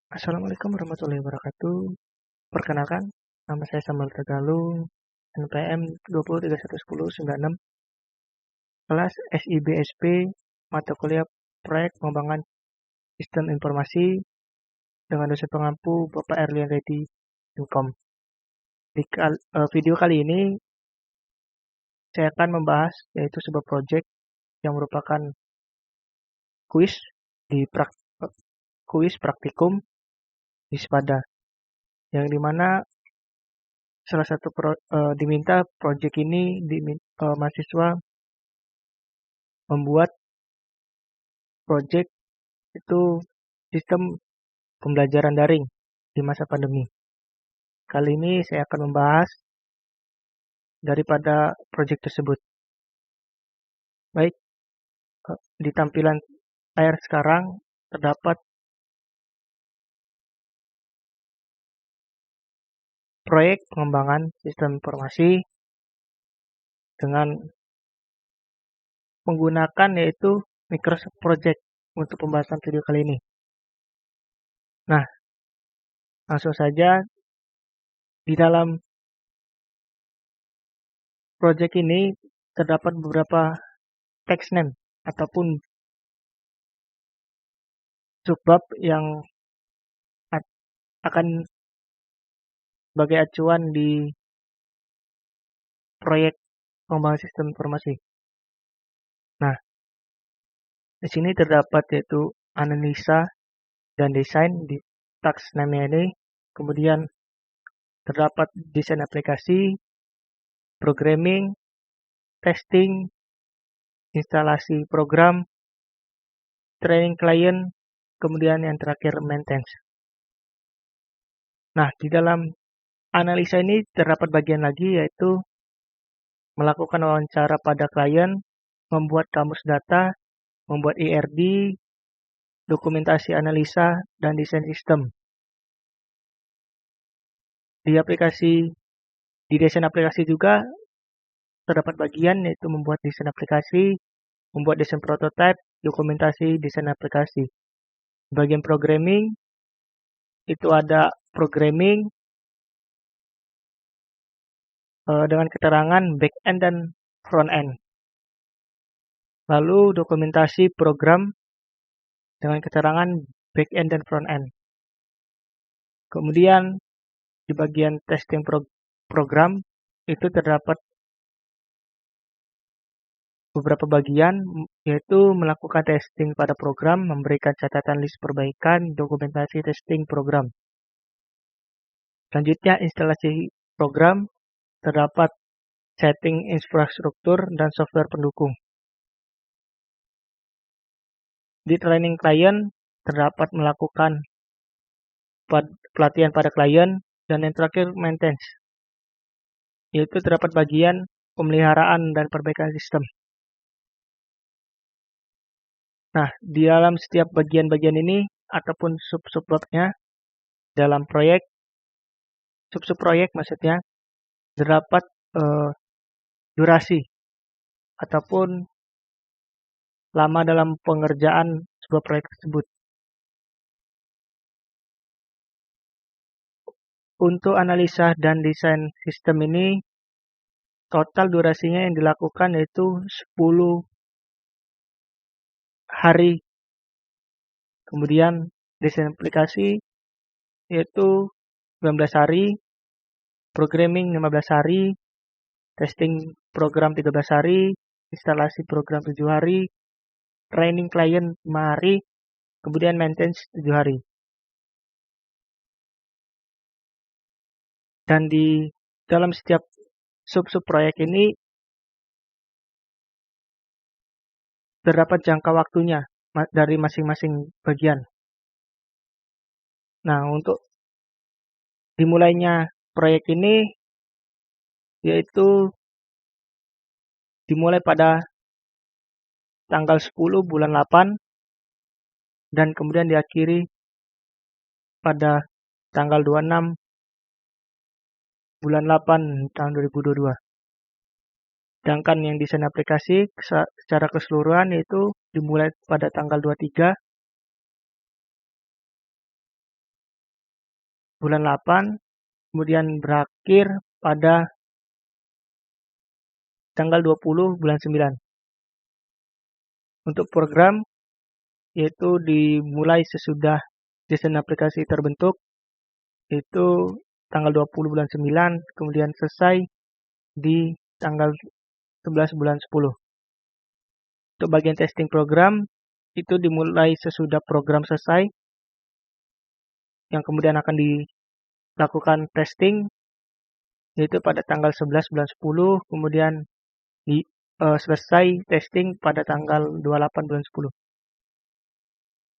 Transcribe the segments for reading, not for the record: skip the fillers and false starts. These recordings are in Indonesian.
Assalamualaikum warahmatullahi wabarakatuh. Perkenalkan, nama saya Samuel Tegalung, NPM 20311096, kelas SIBSP, mata kuliah Proyek Pengembangan Sistem Informasi dengan dosen pengampu Bapak Erlian Reddy Incom. Di video kali ini, saya akan membahas yaitu sebuah proyek yang merupakan kuis praktikum di SPADA, yang dimana salah satu diminta proyek ini mahasiswa membuat proyek itu sistem pembelajaran daring di masa pandemi. Kali ini saya akan membahas daripada proyek tersebut. Baik, di tampilan layar sekarang terdapat proyek pengembangan sistem informasi dengan menggunakan yaitu Microsoft Project untuk pembahasan video kali ini. Nah, langsung saja di dalam proyek ini terdapat beberapa text name ataupun subbab yang akan sebagai acuan di proyek pengembangan sistem informasi. Nah, di sini terdapat yaitu analisa dan desain di task name ini. Kemudian terdapat desain aplikasi, programming, testing, instalasi program, training client, kemudian yang terakhir maintenance. Nah, di dalam analisa ini terdapat bagian lagi yaitu melakukan wawancara pada klien, membuat kamus data, membuat IRD, dokumentasi analisa, dan desain sistem. Di desain aplikasi juga terdapat bagian yaitu membuat desain aplikasi, membuat desain prototipe, dokumentasi desain aplikasi. Bagian programming itu ada programming dengan keterangan back-end dan front-end. Lalu dokumentasi program dengan keterangan back-end dan front-end. Kemudian di bagian testing program itu terdapat beberapa bagian, yaitu melakukan testing pada program, memberikan catatan list perbaikan, dokumentasi testing program. Selanjutnya instalasi program, terdapat setting infrastruktur dan software pendukung. Di training client terdapat melakukan pelatihan pada klien, dan yang terakhir maintenance, yaitu terdapat bagian pemeliharaan dan perbaikan sistem. Nah, di dalam setiap bagian-bagian ini ataupun sub-subbabnya dalam proyek, sub-sub proyek maksudnya, terdapat durasi ataupun lama dalam pengerjaan sebuah proyek tersebut. Untuk analisa dan desain sistem ini, total durasinya yang dilakukan yaitu 10 hari. Kemudian desain aplikasi yaitu 19 hari, programming 15 hari, testing program 13 hari, instalasi program 7 hari, training client 5 hari, kemudian maintenance 7 hari. Dan di dalam setiap sub-sub proyek ini terdapat jangka waktunya dari masing-masing bagian. Nah, untuk dimulainya proyek ini yaitu dimulai pada tanggal 10 bulan 8 dan kemudian diakhiri pada tanggal 26 bulan 8 tahun 2022. Sedangkan yang desain aplikasi secara keseluruhan yaitu dimulai pada tanggal 23 bulan 8, kemudian berakhir pada tanggal 20 bulan 9. Untuk program, yaitu dimulai sesudah desain aplikasi terbentuk, yaitu tanggal 20 bulan 9, kemudian selesai di tanggal 11 bulan 10. Untuk bagian testing program, itu dimulai sesudah program selesai, yang kemudian akan dilakukan testing, yaitu pada tanggal 11 bulan 10, kemudian selesai testing pada tanggal 28 bulan 10.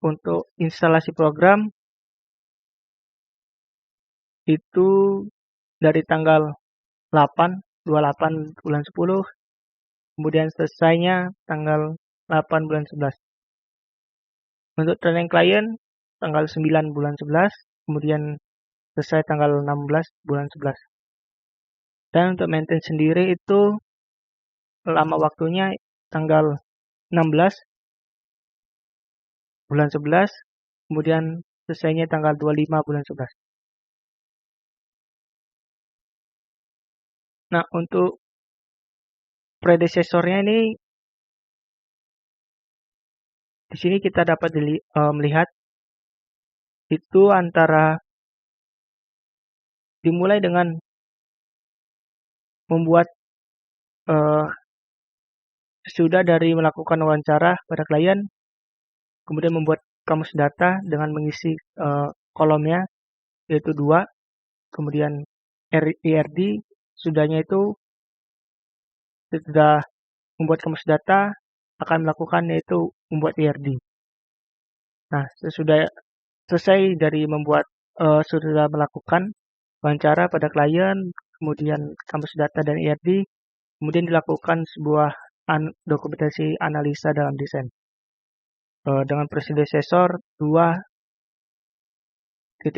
Untuk instalasi program, itu dari tanggal 28 bulan 10, kemudian selesainya tanggal 8 bulan 11. Untuk training klien, tanggal 9 bulan 11, kemudian selesai tanggal 16 bulan 11. Dan untuk maintenance sendiri itu lama waktunya tanggal 16 bulan 11, kemudian selesainya tanggal 25 bulan 11. Nah, untuk predecesornya ini, di sini kita dapat melihat itu antara dimulai dengan membuat sudah dari melakukan wawancara pada klien, kemudian membuat kamus data dengan mengisi kolomnya, yaitu 2, kemudian IRD, sudahnya itu sudah membuat kamus data, akan melakukan yaitu membuat IRD. Nah, sesudah selesai dari membuat sudah melakukan wawancara pada klien, kemudian kamus data dan IRD, kemudian dilakukan sebuah dokumentasi analisa dalam desain dengan predecessor 2.4.2.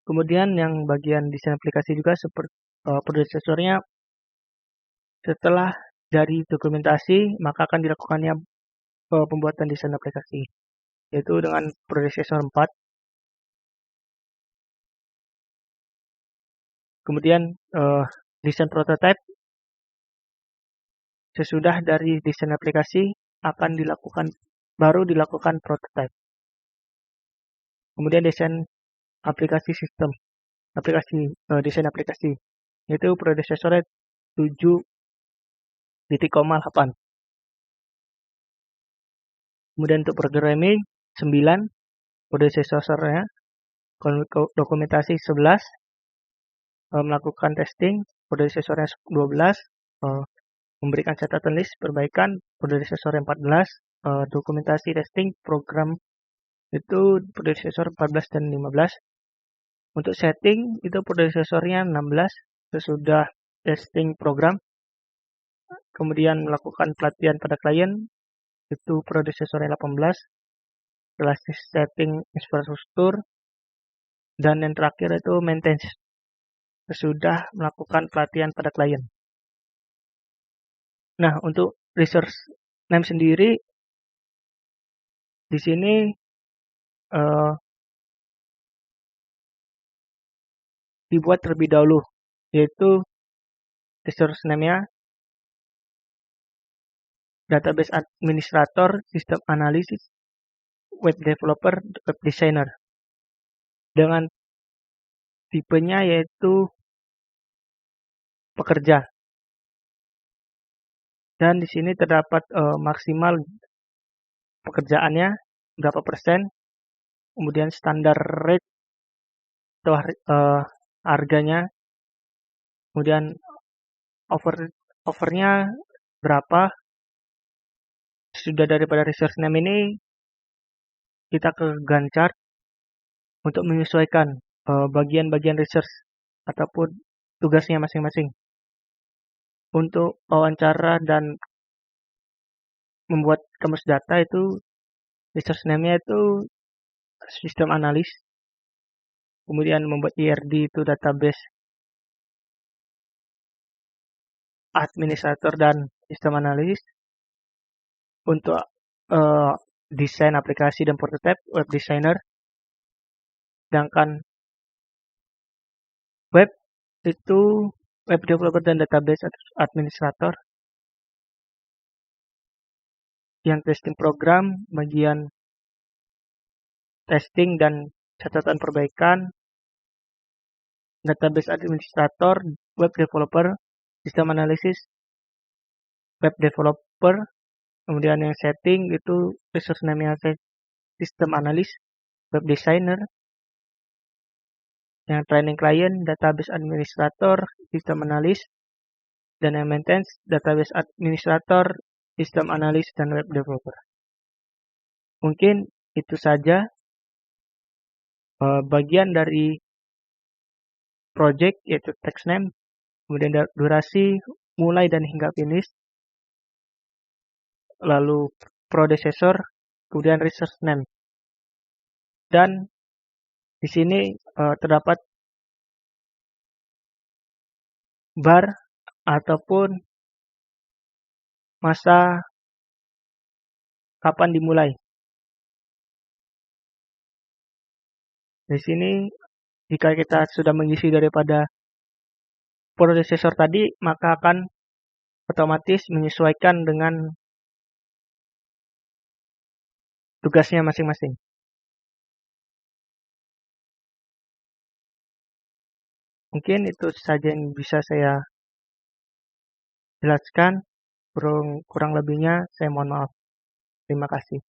Kemudian yang bagian desain aplikasi juga seperti predecesornya, setelah dari dokumentasi maka akan dilakukannya pembuatan desain aplikasi, yaitu dengan predecessor 4. Kemudian desain prototype, sesudah dari desain aplikasi akan baru dilakukan prototype. Kemudian desain aplikasi sistem, desain aplikasi, yaitu predecesornya 7.8. Kemudian untuk programming 9, predecesornya dokumentasi 11, melakukan testing, predecesornya 12, memberikan catatan list perbaikan, predecesornya 14, dokumentasi testing program itu predecessor 14 dan 15. Untuk setting itu predecesornya 16, sesudah testing program, kemudian melakukan pelatihan pada klien, itu predecesornya 18, setelah setting infrastruktur, dan yang terakhir itu maintenance, sesudah melakukan pelatihan pada klien. Nah, untuk resource name sendiri, di sini dibuat terlebih dahulu, yaitu resource name-nya database administrator, system analysis, web developer, web designer. Dengan tipenya yaitu pekerja. Dan di sini terdapat maksimal pekerjaannya berapa persen, kemudian standar rate atau harganya, kemudian overnya berapa. Sudah daripada resource name ini, kita ke Gantt chart untuk menyesuaikan bagian-bagian research ataupun tugasnya masing-masing. Untuk wawancara dan membuat kamus data itu resource name-nya itu sistem analis. Kemudian membuat IRD itu database administrator dan sistem analis. Untuk desain aplikasi dan prototype web designer. Sedangkan web itu web developer dan database administrator. Yang testing program, bagian testing dan catatan perbaikan, database administrator, web developer, sistem analisis, web developer, kemudian yang setting itu resource name-nya sistem analis, web designer, yang training client, database administrator, sistem analis, dan yang maintenance, database administrator, sistem analis, dan web developer. Mungkin itu saja bagian dari project, yaitu text name, kemudian durasi, mulai dan hingga finish, lalu predecessor, kemudian resource name. Dan di sini terdapat bar ataupun masa kapan dimulai. Di sini jika kita sudah mengisi daripada predecessor tadi, maka akan otomatis menyesuaikan dengan tugasnya masing-masing. Mungkin itu saja yang bisa saya jelaskan. Kurang lebihnya saya mohon maaf. Terima kasih.